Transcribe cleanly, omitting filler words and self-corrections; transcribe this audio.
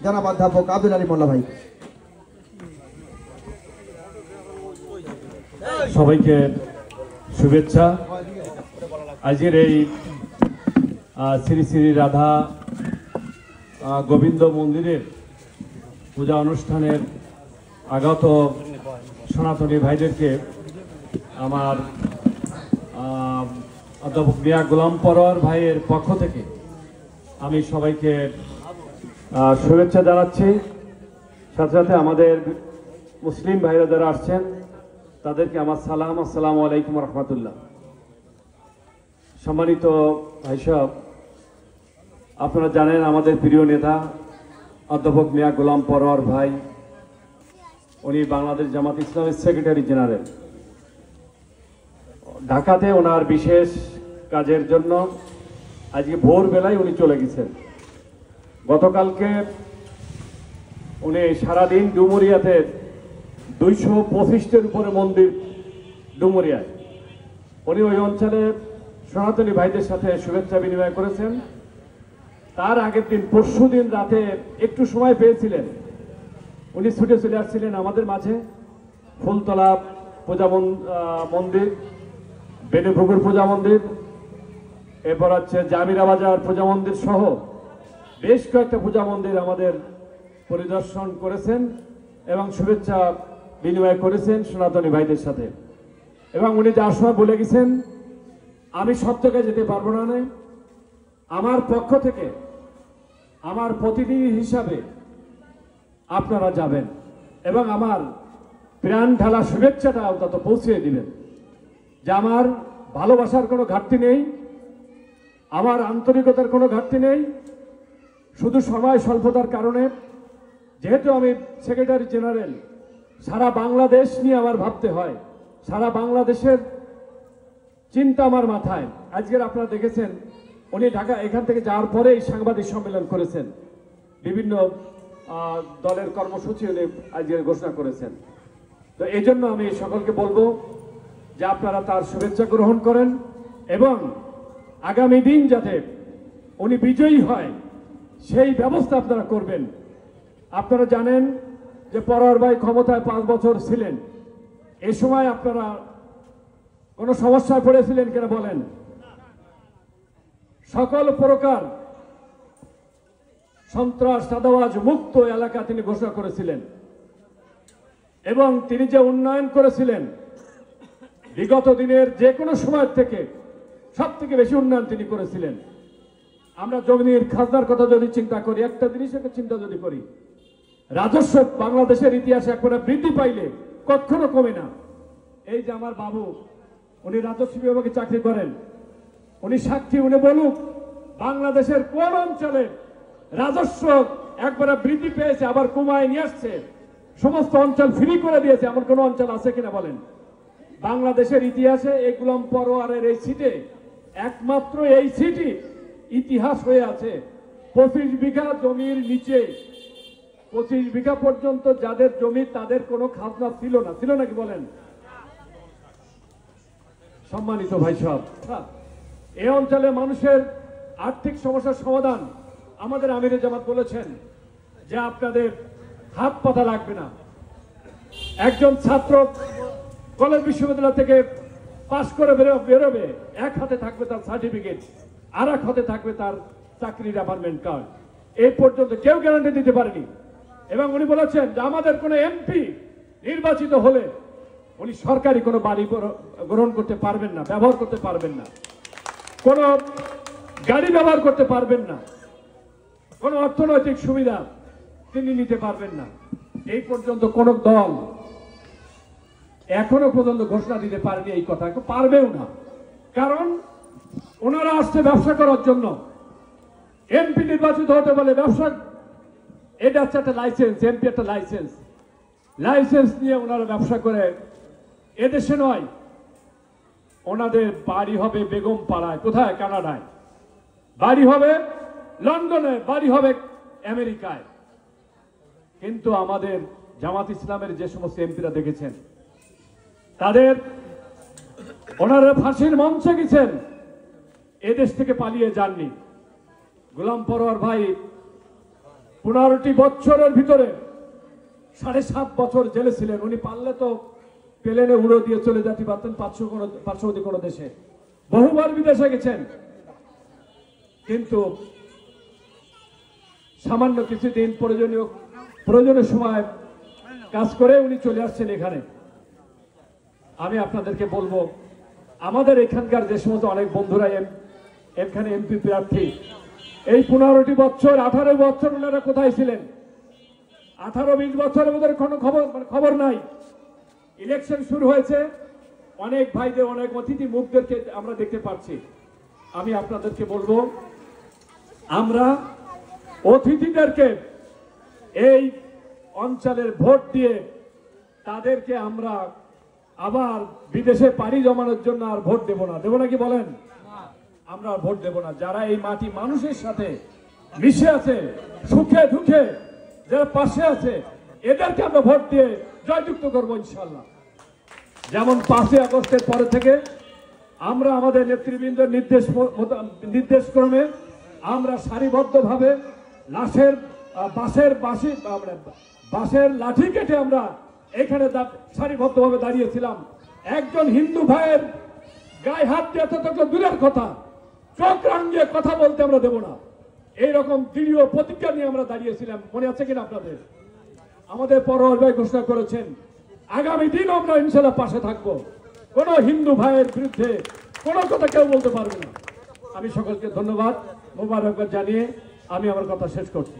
জনাব অধ্যাপক আব্দুল আলী মোল্লা ভাই। সবাইকে শুভেচ্ছা। আজকের এই শ্রী শ্রী রাধা গোবিন্দ মন্দিরের পূজা অনুষ্ঠানের আগত সনাতনী ভাইদেরকে আমার অধ্যাপক মিয়া গোলাম পরোয়ার ভাইয়ের পক্ষ থেকে আমি সবাইকে শুভেচ্ছা জানাচ্ছি। সাথে সাথে আমাদের মুসলিম ভাইরা যারা আসছেন তাদেরকে আমার সালাম, আসসালামু আলাইকুম রহমতুল্লাহ। সম্মানিত ভাই সাহেব, আপনারা জানেন আমাদের প্রিয় নেতা অধ্যাপক মিয়া গোলাম পরোয়ার ভাই, উনি বাংলাদেশ জামাত ইসলামের সেক্রেটারি জেনারেল। ঢাকাতে ওনার বিশেষ কাজের জন্য আজকে ভোরবেলায় উনি চলে গেছেন। গতকালকে উনি সারাদিন ডুমুরিয়াতে 225টির উপরে মন্দির ডুমুরিয়ায়, উনি ওই অঞ্চলে সনাতনী ভাইদের সাথে শুভেচ্ছা বিনিময় করেছেন। তার আগের দিন পরশু দিন রাতে একটু সময় পেয়েছিলেন, উনি ছুটে চলে আসছিলেন আমাদের মাঝে। ফুলতলা পূজা মন্দির, বেনেপুকুর পূজা মন্দির, এরপর হচ্ছে জামিরা বাজার পূজা মন্দির সহ বেশ কয়েকটা পূজা মন্দির আমাদের পরিদর্শন করেছেন এবং শুভেচ্ছা বিনিময় করেছেন সনাতনী ভাইদের সাথে। এবং উনি যাওয়ার সময় বলে গেছেন, আমি সব জায়গায় যেতে পারবো না, আমার পক্ষ থেকে আমার প্রতিনিধি হিসাবে আপনারা যাবেন এবং আমার প্রাণ ঢালা শুভেচ্ছাটা অন্তত পৌঁছে দিবেন যে আমার ভালোবাসার কোনো ঘাটতি নেই, আমার আন্তরিকতার কোনো ঘাটতি নেই। শুধু সময় স্বল্পতার কারণে, যেহেতু আমি সেক্রেটারি জেনারেল, সারা বাংলাদেশ নিয়ে আমার ভাবতে হয়, সারা বাংলাদেশের চিন্তা আমার মাথায়। আজকের আপনারা দেখেছেন উনি ঢাকা এখান থেকে যাওয়ার পরেই সাংবাদিক সম্মেলন করেছেন, বিভিন্ন দলের কর্মসূচি উনি আজকের ঘোষণা করেছেন। তো এই জন্য আমি সকলকে বলবো যে আপনারা তার শুভেচ্ছা গ্রহণ করেন এবং আগামী দিন যাতে উনি বিজয়ী হয় সেই ব্যবস্থা আপনারা করবেন। আপনারা জানেন যে পরোয়ার ভাই ক্ষমতায় 5 বছর ছিলেন, এই সময় আপনারা কোনো সমস্যায় পড়েছিলেন কিনা বলেন? সকল প্রকার সন্ত্রাস চাঁদাবাজ মুক্ত এলাকা তিনি ঘোষণা করেছিলেন এবং তিনি যে উন্নয়ন করেছিলেন বিগত দিনের যে কোনো সময় থেকে সব থেকে বেশি উন্নয়ন তিনি করেছিলেন। আমরা জমির খাজনার কথা যদি চিন্তা করি, একটা জিনিসের চিন্তা যদি করি, রাজস্ব বাংলাদেশের ইতিহাসে একবারে বৃদ্ধি পাইলে কখনো কমে না। এই যে আমার বাবু, উনি রাজস্ব বিভাগে চাকরি করেন, উনি সাক্ষী, উনি বলুক বাংলাদেশের কোন অঞ্চলে রাজস্ব একবারে বৃদ্ধি পেয়েছে আবার কমায় নিয়ে আসছে, সমস্ত অঞ্চল ফ্রি করে দিয়েছে, এমন কোন অঞ্চল আছে কিনা বলেন? বাংলাদেশের ইতিহাসে এই গোলাম পরোয়ারের এই সিটে একমাত্র এই সিটই ইতিহাস হয়ে আছে। 25 বিঘা জমির নিচে 25 বিঘা পর্যন্ত যাদের জমি তাদের কোনো খাজনা ছিল না, ছিল নাকি বলেন? সম্মানিত ভাই সব, এই অঞ্চলে মানুষের আর্থিক সমস্যার সমাধান আমাদের আমিরে জামাত বলেছেন যে আপনাদের হাত পাতা লাগবে না। একজন ছাত্র কলেজ বিশ্ববিদ্যালয় থেকে পাশ করে বেরোবে, এক হাতে থাকবে তার সার্টিফিকেট, আর এক হাতে থাকবে তার চাকরির অ্যাপয়েন্টমেন্ট কার্ড। এই পর্যন্ত কেউ গ্যারান্টি দিতে পারেনি। এবং উনি বলেছেন যে আমাদের কোনো এমপি নির্বাচিত হলে উনি সরকারি কোনো বাড়ি গ্রহণ করতে পারবেন না, ব্যবহার করতে পারবেন না, কোনো গাড়ি ব্যবহার করতে পারবেন না, কোনো অর্থনৈতিক সুবিধা তিনি নিতে পারবেন না। এই পর্যন্ত কোন দল এখনো পর্যন্ত ঘোষণা দিতে পারেনি এই কথা, পারবেও না। কারণ ওনারা আসছে ব্যবসা করার জন্য। এমপি নির্বাচিত হতে বলে ব্যবসা, এটা হচ্ছে একটা লাইসেন্স, এমপি একটা লাইসেন্স, লাইসেন্স নিয়ে ওনারা ব্যবসা করে। এদেশে নয়, ওনাদের বাড়ি হবে বেগম পাড়ায়, কোথায়? কানাডায়। বাড়ি হবে লন্ডনে, বাড়ি হবে আমেরিকায়। কিন্তু আমাদের জামাত ইসলামের যে সমস্ত এমপিরা দেখেছেন, তাদের ওনারা ফাঁসির মঞ্চে গেছেন, এদেশ থেকে পালিয়ে যাননি। গোলাম পরোয়ার ভাই 15টি বছরের ভিতরে 7.5 বছর জেলে ছিলেন। উনি পারলে তো প্লেনে উড়ো দিয়ে চলে যেতে পারতেন পার্শ্ববর্তী কোনো দেশে, বহুবার বিদেশে গেছেন, কিন্তু সামান্য কিছুদিন প্রয়োজনীয় সময় কাজ করে উনি চলে আসছেন এখানে। আমি আপনাদেরকে বলবো, আমাদের এখানকার যে সমস্ত অনেক বন্ধুরা এখানে এমপি প্রার্থী, এই 15টি বছর 18 বছর ওনারা কোথায় ছিলেন? 18-20 বছরের মধ্যে কোনো খবর নাই। ইলেকশন শুরু হয়েছে, অনেক ভাইদের অনেক অতিথি মুখদেরকে আমরা দেখতে পাচ্ছি। আমি আপনাদেরকে বলবো, আমরা অতিথিদেরকে এই অঞ্চলের ভোট দিয়ে তাদেরকে আমরা আবার বিদেশে পাড়ি জমানোর জন্য আর ভোট দেব না কি বলেন? আমরা ভোট দেব না। যারা এই মাটি মানুষের সাথে মিশে আছে, সুখে দুঃখে যারা পাশে আছে, এদেরকে আমরা ভোট দিয়ে জয়যুক্ত করবো ইনশাল্লাহ। যেমন 5ই আগস্টের পরে থেকে আমরা আমাদের নেতৃবৃন্দের নির্দেশ ক্রমে আমরা সারিবদ্ধভাবে বাঁশের লাঠি কেটে আমরা এখানে সারিবদ্ধভাবে দাঁড়িয়েছিলাম। একজন হিন্দু ভাইয়ের গায়ে হাত দিয়ে তো দূরের কথা, চোখ রাঙিয়ে কথা বলতে আমরা দেব না, এইরকম দৃঢ় প্রতিজ্ঞা নিয়ে আমরা দাঁড়িয়েছিলাম। মনে আছে কিনা আপনাদের? আমাদের পরোয়ার ভাই ঘোষণা করেছেন, আগামী দিন আমরা ইনশাল্লাহ পাশে থাকবো, কোন হিন্দু ভাইয়ের বিরুদ্ধে কোনো কথা কেউ বলতে পারবে না। আমি সকলকে ধন্যবাদ মোবারকবাদ জানিয়ে আমি আমার কথা শেষ করছি।